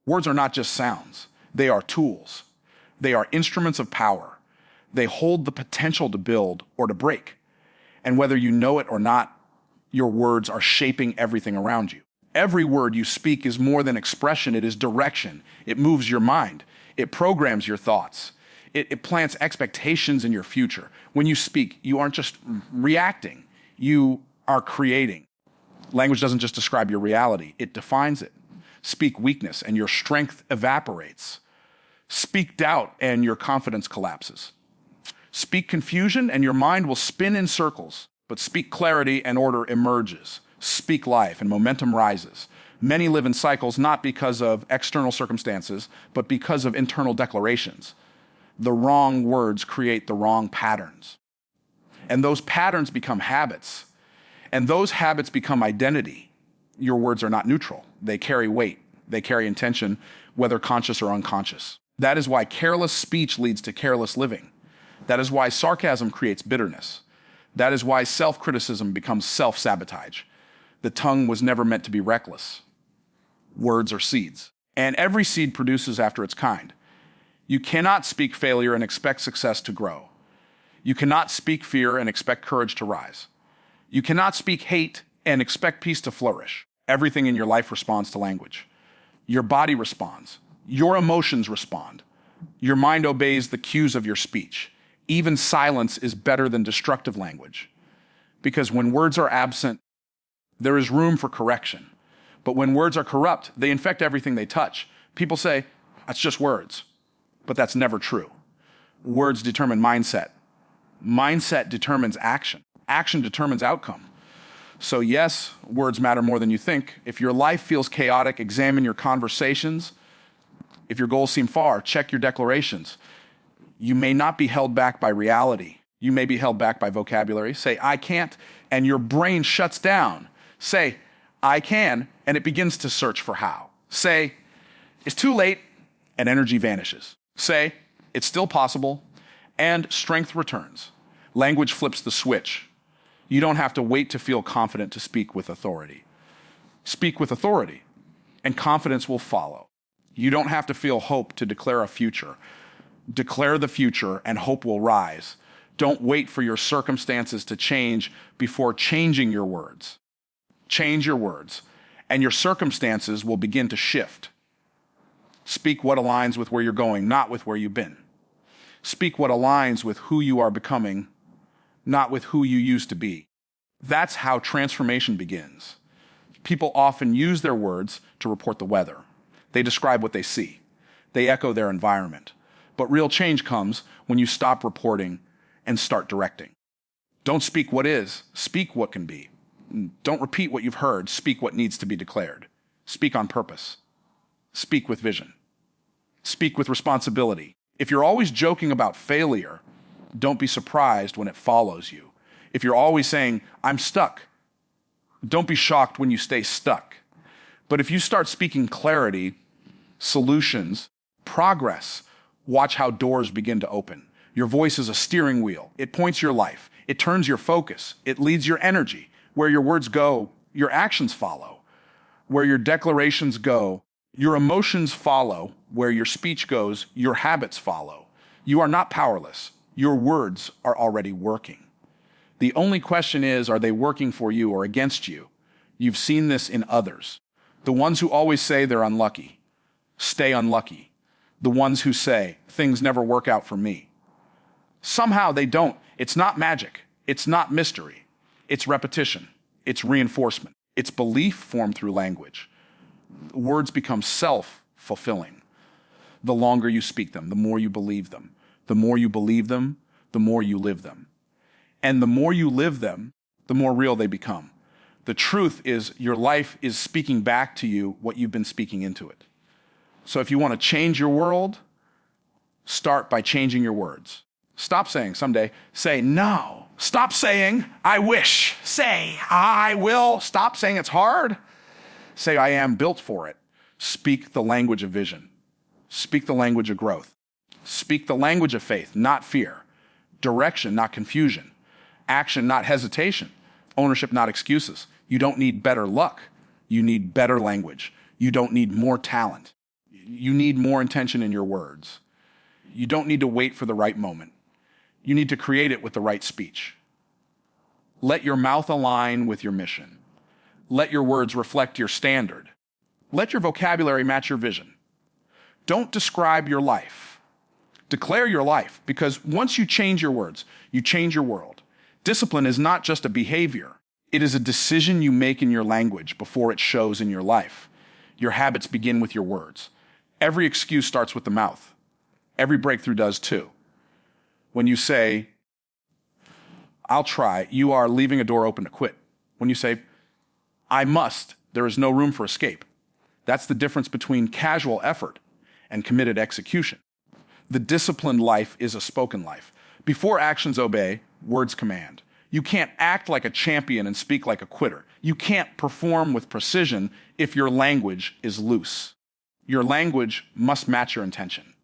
Words are not just sounds. They are tools. They are instruments of power. They hold the potential to build or to break. And whether you know it or not, your words are shaping everything around you. Every word you speak is more than expression. It is direction. It moves your mind. It programs your thoughts. It plants expectations in your future. When you speak, you aren't just reacting. You are creating. Language doesn't just describe your reality. It defines it. Speak weakness and your strength evaporates. Speak doubt and your confidence collapses. Speak confusion and your mind will spin in circles. But speak clarity and order emerges. Speak life and momentum rises. Many live in cycles not because of external circumstances, but because of internal declarations. The wrong words create the wrong patterns. And those patterns become habits. And those habits become identity. Your words are not neutral. They carry weight. They carry intention, whether conscious or unconscious. That is why careless speech leads to careless living. That is why sarcasm creates bitterness. That is why self-criticism becomes self-sabotage. The tongue was never meant to be reckless. Words are seeds. And every seed produces after its kind. You cannot speak failure and expect success to grow. You cannot speak fear and expect courage to rise. You cannot speak hate and expect peace to flourish. Everything in your life responds to language. Your body responds. Your emotions respond. Your mind obeys the cues of your speech. Even silence is better than destructive language. Because when words are absent, there is room for correction. But when words are corrupt, they infect everything they touch. People say, that's just words. But that's never true. Words determine mindset. Mindset determines action. Action determines outcome. So yes, words matter more than you think. If your life feels chaotic, examine your conversations. If your goals seem far, check your declarations. You may not be held back by reality. You may be held back by vocabulary. Say, I can't, and your brain shuts down. Say, I can, and it begins to search for how. Say, it's too late, and energy vanishes. Say, it's still possible, and strength returns. Language flips the switch. You don't have to wait to feel confident to speak with authority. Speak with authority, and confidence will follow. You don't have to feel hope to declare a future. Declare the future, and hope will rise. Don't wait for your circumstances to change before changing your words. Change your words, and your circumstances will begin to shift. Speak what aligns with where you're going, not with where you've been. Speak what aligns with who you are becoming, not with who you used to be. That's how transformation begins. People often use their words to report the weather. They describe what they see. They echo their environment. But real change comes when you stop reporting and start directing. Don't speak what is, speak what can be. Don't repeat what you've heard, speak what needs to be declared. Speak on purpose. Speak with vision. Speak with responsibility. If you're always joking about failure, don't be surprised when it follows you. If you're always saying, I'm stuck, don't be shocked when you stay stuck. But if you start speaking clarity, solutions, progress, watch how doors begin to open. Your voice is a steering wheel. It points your life. It turns your focus. It leads your energy. Where your words go, your actions follow. Where your declarations go, your emotions follow. Where your speech goes, your habits follow. You are not powerless. Your words are already working. The only question is, are they working for you or against you? You've seen this in others. The ones who always say they're unlucky, stay unlucky. The ones who say, things never work out for me. Somehow they don't. It's not magic. It's not mystery. It's repetition. It's reinforcement. It's belief formed through language. Words become self-fulfilling. The longer you speak them, the more you believe them. The more you believe them, the more you live them. And the more you live them, the more real they become. The truth is your life is speaking back to you what you've been speaking into it. So if you want to change your world, start by changing your words. Stop saying someday, say no. Stop saying I wish. Say I will. Stop saying it's hard. Say I am built for it. Speak the language of vision. Speak the language of growth. Speak the language of faith, not fear. Direction, not confusion. Action, not hesitation. Ownership, not excuses. You don't need better luck. You need better language. You don't need more talent. You need more intention in your words. You don't need to wait for the right moment. You need to create it with the right speech. Let your mouth align with your mission. Let your words reflect your standard. Let your vocabulary match your vision. Don't describe your life. Declare your life, because once you change your words, you change your world. Discipline is not just a behavior. It is a decision you make in your language before it shows in your life. Your habits begin with your words. Every excuse starts with the mouth. Every breakthrough does too. When you say, I'll try, you are leaving a door open to quit. When you say, I must, there is no room for escape. That's the difference between casual effort and committed execution. The disciplined life is a spoken life. Before actions obey, words command. You can't act like a champion and speak like a quitter. You can't perform with precision if your language is loose. Your language must match your intention.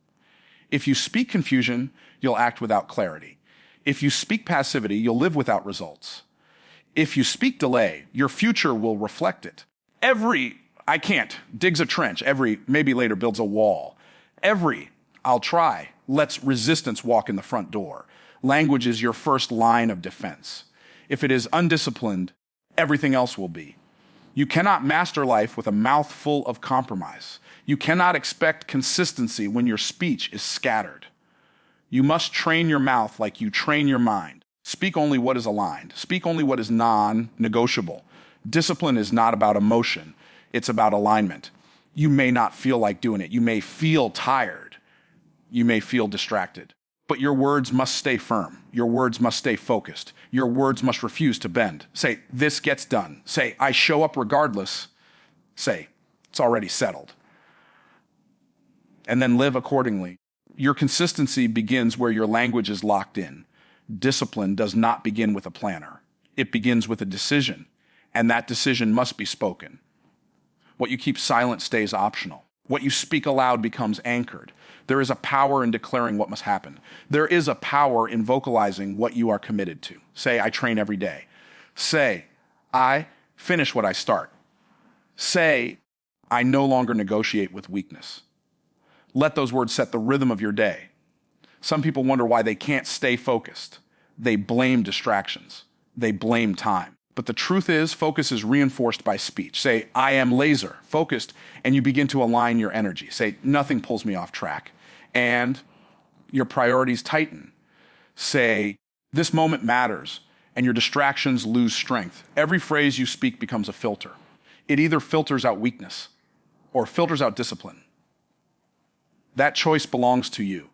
If you speak confusion, you'll act without clarity. If you speak passivity, you'll live without results. If you speak delay, your future will reflect it. Every I can't digs a trench. Every maybe later builds a wall. Every I'll try lets resistance walk in the front door. Language is your first line of defense. If it is undisciplined, everything else will be. You cannot master life with a mouth full of compromise. You cannot expect consistency when your speech is scattered. You must train your mouth like you train your mind. Speak only what is aligned. Speak only what is non-negotiable. Discipline is not about emotion. It's about alignment. You may not feel like doing it. You may feel tired. You may feel distracted. But your words must stay firm. Your words must stay focused. Your words must refuse to bend. Say, this gets done. Say, I show up regardless. Say, it's already settled. And then live accordingly. Your consistency begins where your language is locked in. Discipline does not begin with a planner. It begins with a decision, and that decision must be spoken. What you keep silent stays optional. What you speak aloud becomes anchored. There is a power in declaring what must happen. There is a power in vocalizing what you are committed to. Say, I train every day. Say, I finish what I start. Say, I no longer negotiate with weakness. Let those words set the rhythm of your day. Some people wonder why they can't stay focused. They blame distractions. They blame time. But the truth is, focus is reinforced by speech. Say, I am laser focused, and you begin to align your energy. Say, nothing pulls me off track. And your priorities tighten. Say, this moment matters, and your distractions lose strength. Every phrase you speak becomes a filter. It either filters out weakness or filters out discipline. That choice belongs to you.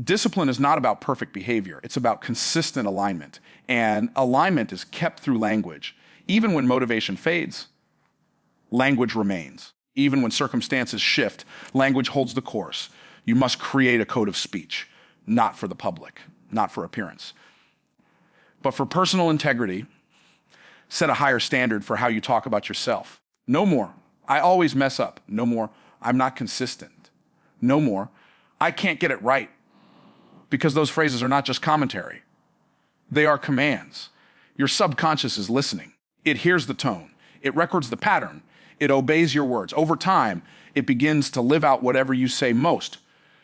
Discipline is not about perfect behavior. It's about consistent alignment. And alignment is kept through language. Even when motivation fades, language remains. Even when circumstances shift, language holds the course. You must create a code of speech, not for the public, not for appearance. But for personal integrity, set a higher standard for how you talk about yourself. No more, I always mess up. No more, I'm not consistent. No more, I can't get it right. Because those phrases are not just commentary. They are commands. Your subconscious is listening. It hears the tone. It records the pattern. It obeys your words. Over time, it begins to live out whatever you say most.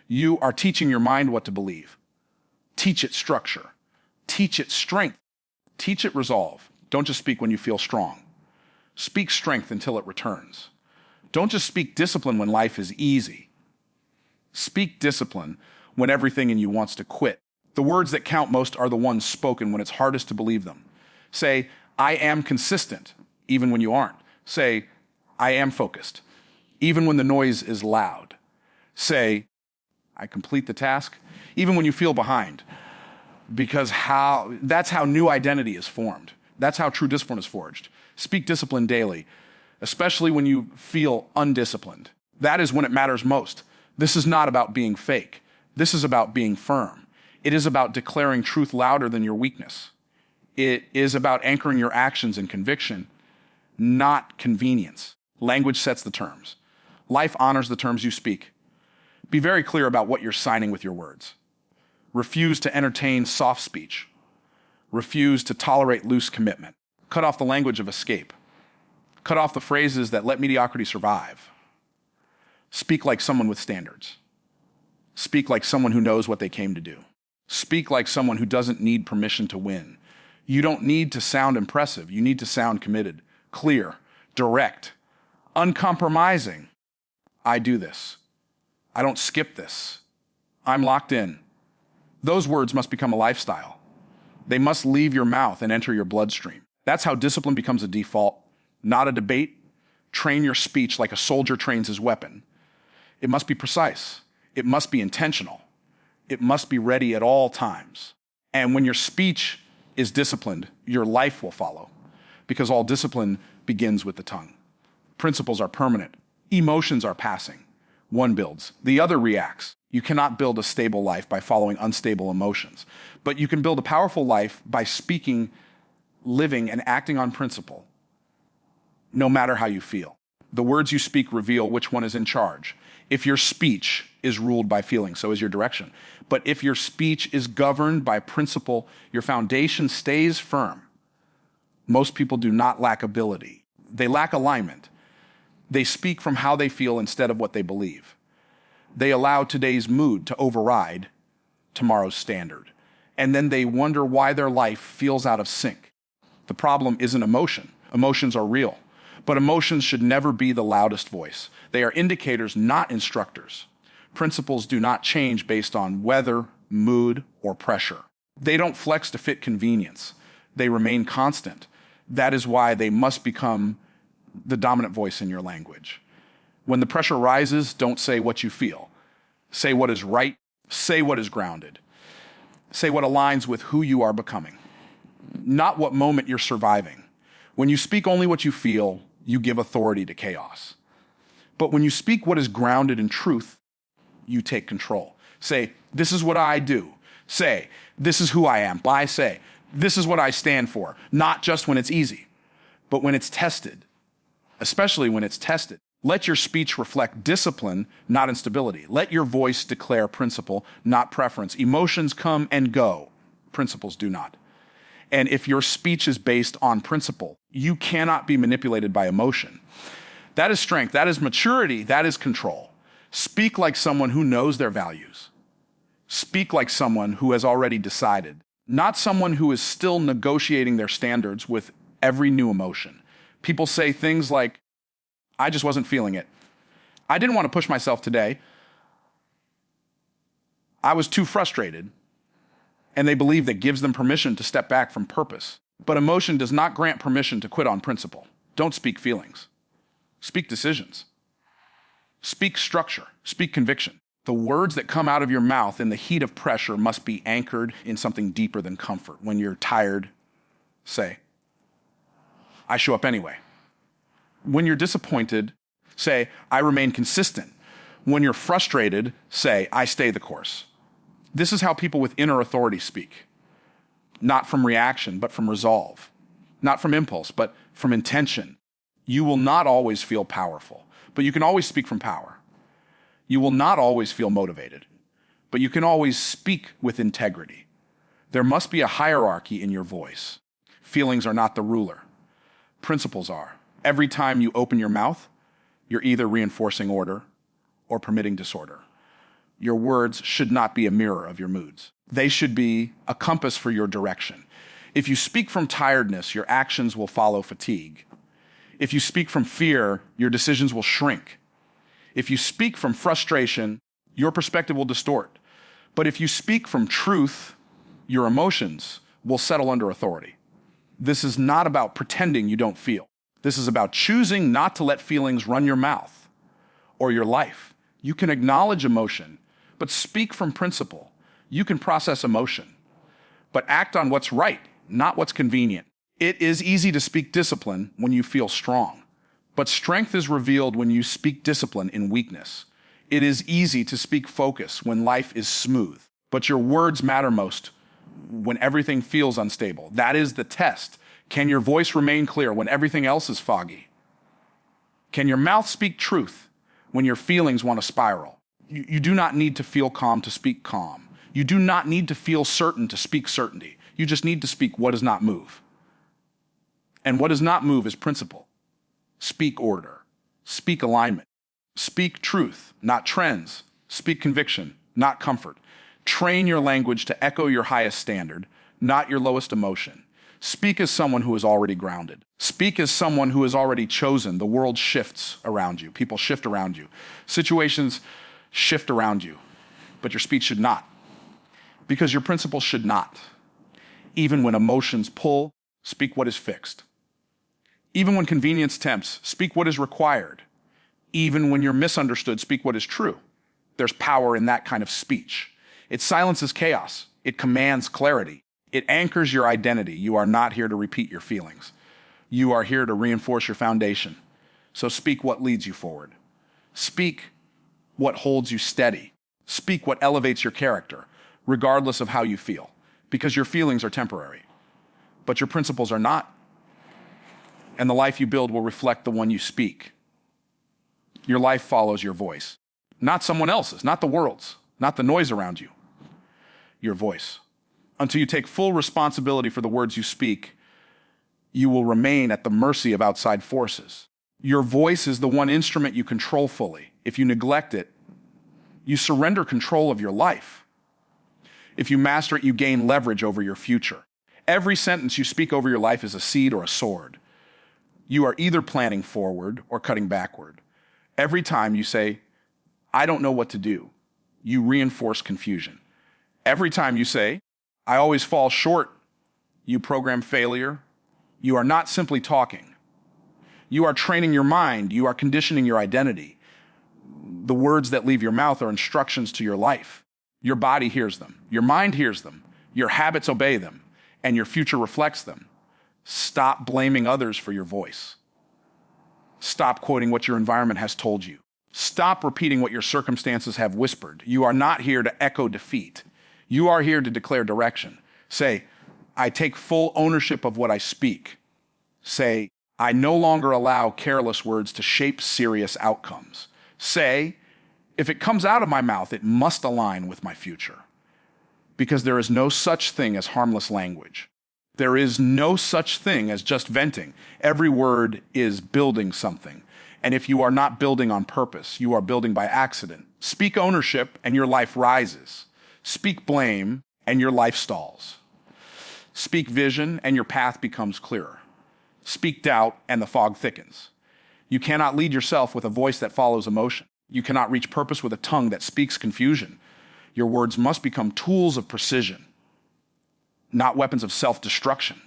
You are teaching your mind what to believe. Teach it structure. Teach it strength. Teach it resolve. Don't just speak when you feel strong. Speak strength until it returns. Don't just speak discipline when life is easy. Speak discipline when everything in you wants to quit. The words that count most are the ones spoken when it's hardest to believe them. Say, I am consistent, even when you aren't. Say, I am focused, even when the noise is loud. Say, I complete the task, even when you feel behind. Because that's how new identity is formed. That's how true discipline is forged. Speak discipline daily, especially when you feel undisciplined. That is when it matters most. This is not about being fake. This is about being firm. It is about declaring truth louder than your weakness. It is about anchoring your actions in conviction, not convenience. Language sets the terms. Life honors the terms you speak. Be very clear about what you're signing with your words. Refuse to entertain soft speech. Refuse to tolerate loose commitment. Cut off the language of escape. Cut off the phrases that let mediocrity survive. Speak like someone with standards. Speak like someone who knows what they came to do. Speak like someone who doesn't need permission to win. You don't need to sound impressive. You need to sound committed, clear, direct, uncompromising. I do this. I don't skip this. I'm locked in. Those words must become a lifestyle. They must leave your mouth and enter your bloodstream. That's how discipline becomes a default, not a debate. Train your speech like a soldier trains his weapon. It must be precise. It must be intentional. It must be ready at all times. And when your speech is disciplined, your life will follow, because all discipline begins with the tongue. Principles are permanent. Emotions are passing. One builds, the other reacts. You cannot build a stable life by following unstable emotions, but you can build a powerful life by speaking, living, and acting on principle, no matter how you feel. The words you speak reveal which one is in charge. If your speech is ruled by feeling, so is your direction. But if your speech is governed by principle, your foundation stays firm. Most people do not lack ability. They lack alignment. They speak from how they feel instead of what they believe. They allow today's mood to override tomorrow's standard. And then they wonder why their life feels out of sync. The problem isn't emotion. Emotions are real. But emotions should never be the loudest voice. They are indicators, not instructors. Principles do not change based on weather, mood, or pressure. They don't flex to fit convenience. They remain constant. That is why they must become the dominant voice in your language. When the pressure rises, don't say what you feel. Say what is right. Say what is grounded. Say what aligns with who you are becoming, not what moment you're surviving. When you speak only what you feel, you give authority to chaos. But when you speak what is grounded in truth, you take control. Say, this is what I do. Say, this is who I am. I say, this is what I stand for. Not just when it's easy, but when it's tested, especially when it's tested. Let your speech reflect discipline, not instability. Let your voice declare principle, not preference. Emotions come and go. Principles do not. And if your speech is based on principle, you cannot be manipulated by emotion. That is strength. That is maturity. That is control. Speak like someone who knows their values. Speak like someone who has already decided, not someone who is still negotiating their standards with every new emotion. People say things like, I just wasn't feeling it. I didn't want to push myself today. I was too frustrated. And they believe that gives them permission to step back from purpose. But emotion does not grant permission to quit on principle. Don't speak feelings. Speak decisions. Speak structure. Speak conviction. The words that come out of your mouth in the heat of pressure must be anchored in something deeper than comfort. When you're tired, say, I show up anyway. When you're disappointed, say, I remain consistent. When you're frustrated, say, I stay the course. This is how people with inner authority speak. Not from reaction, but from resolve. Not from impulse, but from intention. You will not always feel powerful, but you can always speak from power. You will not always feel motivated, but you can always speak with integrity. There must be a hierarchy in your voice. Feelings are not the ruler. Principles are. Every time you open your mouth, you're either reinforcing order or permitting disorder. Your words should not be a mirror of your moods. They should be a compass for your direction. If you speak from tiredness, your actions will follow fatigue. If you speak from fear, your decisions will shrink. If you speak from frustration, your perspective will distort. But if you speak from truth, your emotions will settle under authority. This is not about pretending you don't feel. This is about choosing not to let feelings run your mouth or your life. You can acknowledge emotion, but speak from principle. You can process emotion, but act on what's right, not what's convenient. It is easy to speak discipline when you feel strong, but strength is revealed when you speak discipline in weakness. It is easy to speak focus when life is smooth, but your words matter most when everything feels unstable. That is the test. Can your voice remain clear when everything else is foggy? Can your mouth speak truth when your feelings want to spiral? You do not need to feel calm to speak calm. You do not need to feel certain to speak certainty. You just need to speak what does not move. And what does not move is principle. Speak order. Speak alignment. Speak truth, not trends. Speak conviction, not comfort. Train your language to echo your highest standard, not your lowest emotion. Speak as someone who is already grounded. Speak as someone who is already chosen. The world shifts around you. People shift around you. Situations shift around you. But your speech should not. Because your principles should not. Even when emotions pull, speak what is fixed. Even when convenience tempts, speak what is required. Even when you're misunderstood, speak what is true. There's power in that kind of speech. It silences chaos. It commands clarity. It anchors your identity. You are not here to repeat your feelings. You are here to reinforce your foundation. So speak what leads you forward. Speak what holds you steady. Speak what elevates your character, regardless of how you feel, because your feelings are temporary, but your principles are not. And the life you build will reflect the one you speak. Your life follows your voice, not someone else's, not the world's, not the noise around you. Your voice. Until you take full responsibility for the words you speak, you will remain at the mercy of outside forces. Your voice is the one instrument you control fully. If you neglect it, you surrender control of your life. If you master it, you gain leverage over your future. Every sentence you speak over your life is a seed or a sword. You are either planting forward or cutting backward. Every time you say, I don't know what to do, you reinforce confusion. Every time you say, I always fall short, you program failure. You are not simply talking. You are training your mind. You are conditioning your identity. The words that leave your mouth are instructions to your life. Your body hears them. Your mind hears them. Your habits obey them. And your future reflects them. Stop blaming others for your voice. Stop quoting what your environment has told you. Stop repeating what your circumstances have whispered. You are not here to echo defeat. You are here to declare direction. Say, I take full ownership of what I speak. Say, I no longer allow careless words to shape serious outcomes. Say, if it comes out of my mouth, it must align with my future. Because there is no such thing as harmless language. There is no such thing as just venting. Every word is building something. And if you are not building on purpose, you are building by accident. Speak ownership and your life rises. Speak blame and your life stalls. Speak vision and your path becomes clearer. Speak doubt and the fog thickens. You cannot lead yourself with a voice that follows emotion. You cannot reach purpose with a tongue that speaks confusion. Your words must become tools of precision, not weapons of self-destruction,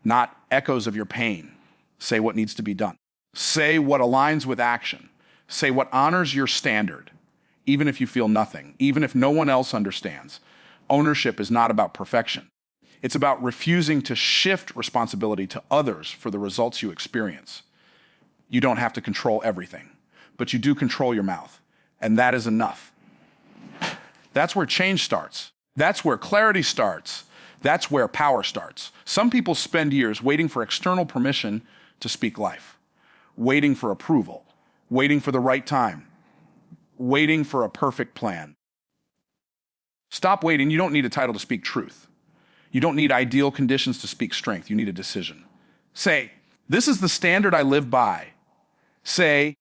not echoes of your pain. Say what needs to be done. Say what aligns with action. Say what honors your standard, even if you feel nothing, even if no one else understands. Ownership is not about perfection. It's about refusing to shift responsibility to others for the results you experience. You don't have to control everything, but you do control your mouth, and that is enough. That's where change starts. That's where clarity starts. That's where power starts. Some people spend years waiting for external permission to speak life, waiting for approval, waiting for the right time, waiting for a perfect plan. Stop waiting. You don't need a title to speak truth. You don't need ideal conditions to speak strength. You need a decision. Say, this is the standard I live by. Say,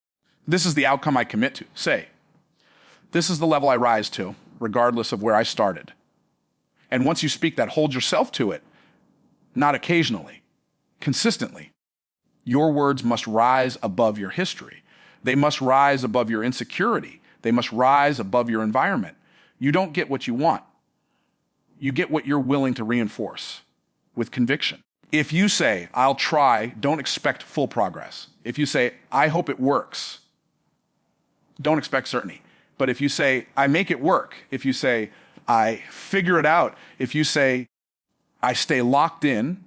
this is the outcome I commit to. Say, this is the level I rise to, regardless of where I started. And once you speak that, hold yourself to it, not occasionally, consistently. Your words must rise above your history. They must rise above your insecurity. They must rise above your environment. You don't get what you want. You get what you're willing to reinforce with conviction. If you say, I'll try, don't expect full progress. If you say, I hope it works, don't expect certainty. But if you say, I make it work, if you say, I figure it out, if you say, I stay locked in,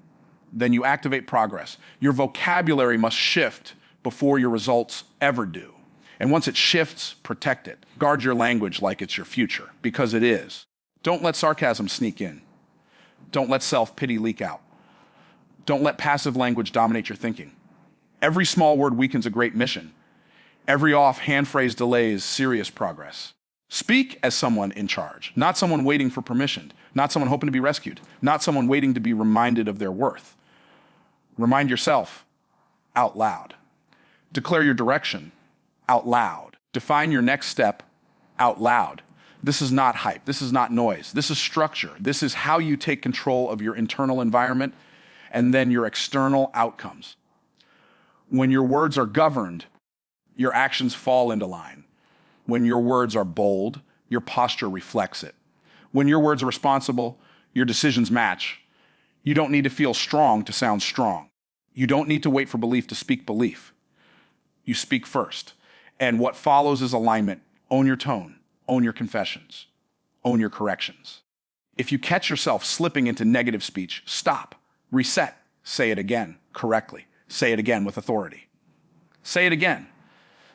then you activate progress. Your vocabulary must shift before your results ever do. And once it shifts, protect it. Guard your language like it's your future, because it is. Don't let sarcasm sneak in. Don't let self-pity leak out. Don't let passive language dominate your thinking. Every small word weakens a great mission. Every offhand phrase delays serious progress. Speak as someone in charge, not someone waiting for permission, not someone hoping to be rescued, not someone waiting to be reminded of their worth. Remind yourself out loud. Declare your direction out loud. Define your next step out loud. This is not hype. This is not noise. This is structure. This is how you take control of your internal environment and then your external outcomes. When your words are governed, your actions fall into line. When your words are bold, your posture reflects it. When your words are responsible, your decisions match. You don't need to feel strong to sound strong. You don't need to wait for belief to speak belief. You speak first. And what follows is alignment. Own your tone. Own your confessions. Own your corrections. If you catch yourself slipping into negative speech, stop. Reset. Say it again correctly. Say it again with authority. Say it again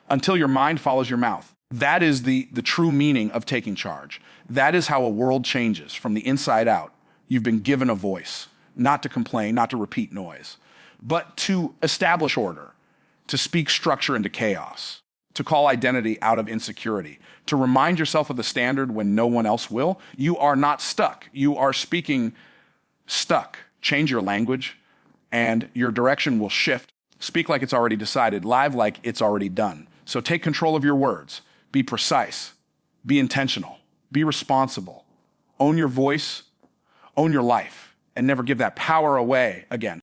until your mind follows your mouth. That is the true meaning of taking charge. That is how a world changes from the inside out. You've been given a voice, not to complain, not to repeat noise, but to establish order, to speak structure into chaos, to call identity out of insecurity, to remind yourself of the standard when no one else will. You are not stuck. You are speaking stuck. Change your language, and your direction will shift. Speak like it's already decided. Live like it's already done. So take control of your words. Be precise. Be intentional. Be responsible. Own your voice. Own your life. And never give that power away again.